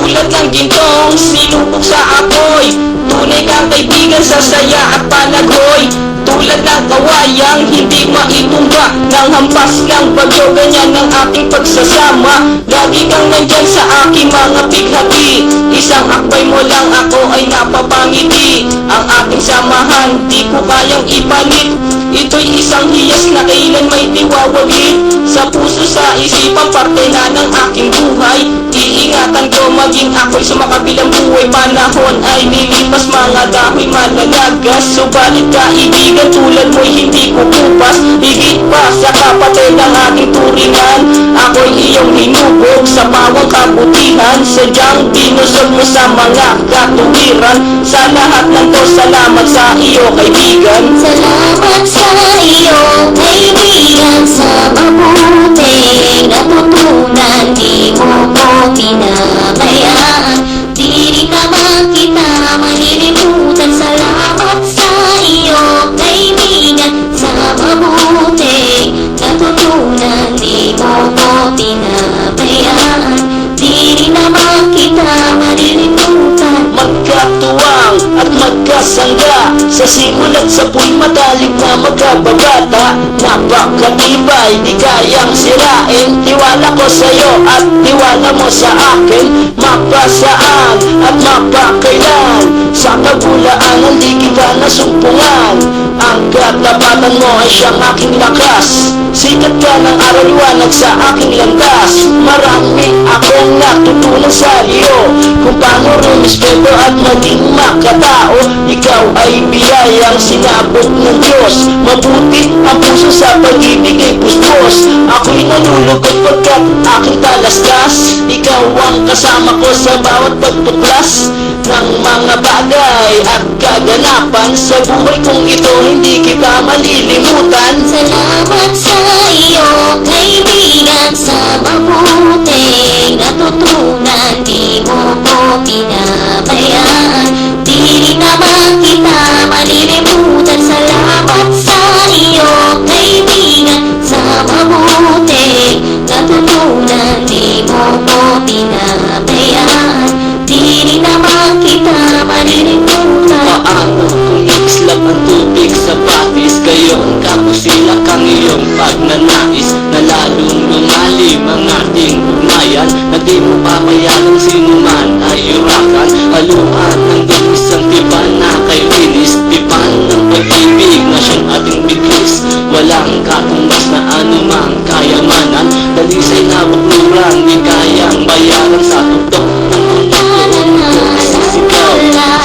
Tulad ng gintong sinubok sa apoy, tunay kang kaibigan sa saya at palagoy. Tulad ng kawayang hindi maitumba ng hampas ng bagyo, ganyan ang ating pagsasama. Lagi kang nandyan sa aking mga bighati, isang akbay mo lang ako ay napapangiti. Ang ating samahan di ko kayang ipalit, ito'y isang hiyas na kailan may diwawagin. Sa puso sa isipan parte na ng aking buhay, iingatan ko maging ako'y sa makabilang buhay. Panahon ay lilipas, mga dahil malalagas, subalit kaibigan tulad mo'y hindi kukupas. Higit pa sa kapatid ang aking turingan, ako'y iyong hinubog sa bawang kabutihan. Sadyang binusog mo sa mga katuwiran. Sa lahat ng to, salamat sa iyo kaibigan. Salamat sa iyo kaibigan, sa mabuting natutunan. Di mo ko pinabayaan, di rin naman kita malilimutan. Salamat sa iyo kaibigan, sa mabuting natutunan. Di mo ko pinabayaan, di rin naman kita malilimutan. Magkatuwang at magkasangga, sa simulat sa puy madalig na magkabagata. Napakatibay, di kayang sirain, tiwala ko sa'yo at tiwala mo sa akin. Mapasaan at mapakailan, sa kabulaanan di kita nasumpungan. Ang katapatan mo ay siyang aking lakas, sikat ka ng araw-liwanag sa aking landas. Marami akong natutunan sa iyo, kung paano rumispeto at maging makatao. Ikaw ay biyayang sinabot ng Diyos, mabuti ang puso sa pag-ibig ay puspos. Ako'y nalulugod pagkat aking talastas, ikaw ang kasama ko sa bawat pagtuklas ng mga bagay at kaganapan. Sa buhay kong ito hindi kita malilimutan. Salamat sa iyo kaibigan, sa mabuting natutunan. Di mo ko pinabayaan, di rin naman kita malilimutan. Salamat sa iyo kaibigan, sa mabuting natutunan. Di mo ko pinabayaan, di rin naman kita malilimutan. Paano kung islap ang tubig sa batis, kayo ang kapusilak ang iyong pagnanais, na lalong lumalim ang ating ugnayan, na di mo papayagang sino man ay urakan. Haluan ng isang tipan na kay linis, tipan ng pag-ibig na siyang ating biglis. Walang katumbas na anumang kayamanan, dalisay na bukluran di kayang bayaran. Sa tuktok ng mundo sisigaw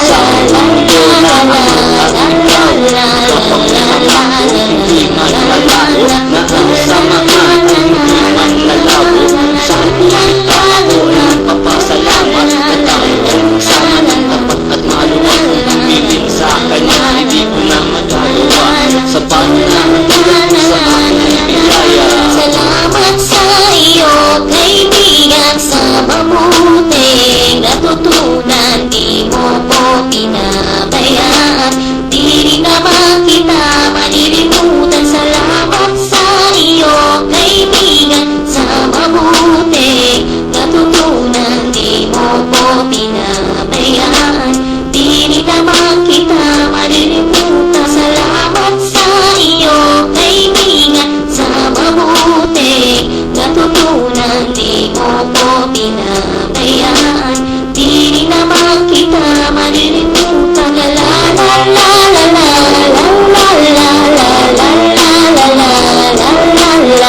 sa mundo na ang ating ikaw. Kapag nakapako hindi maglalao, na ang samahan ay hindi manlalabo. Sa buhay ako ay nagpapasalamat, na tayo ay magsama ng tapat at maluwag. Ang piling sa kanya hindi ko na magagawa, sa pananagulat ko sa aking biyaya. Salamat sa iyo kaibigan, sa mabuting natutunan. Di mo ko pinabayaan, di rin naman kita malilimutan. Salamat sa iyo kaibigan, sa mabuting natutunan. Di mo ko pinabayaan, di rin naman kita malilimutan. Salamat sa iyo kaibigan, sa mabuting natutunan. Di mo ko pinabayaan, di rin naman kita malilimutan. La la la la la la la la la la la la la la la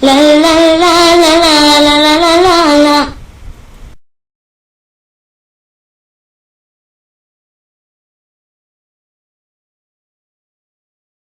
la la la la la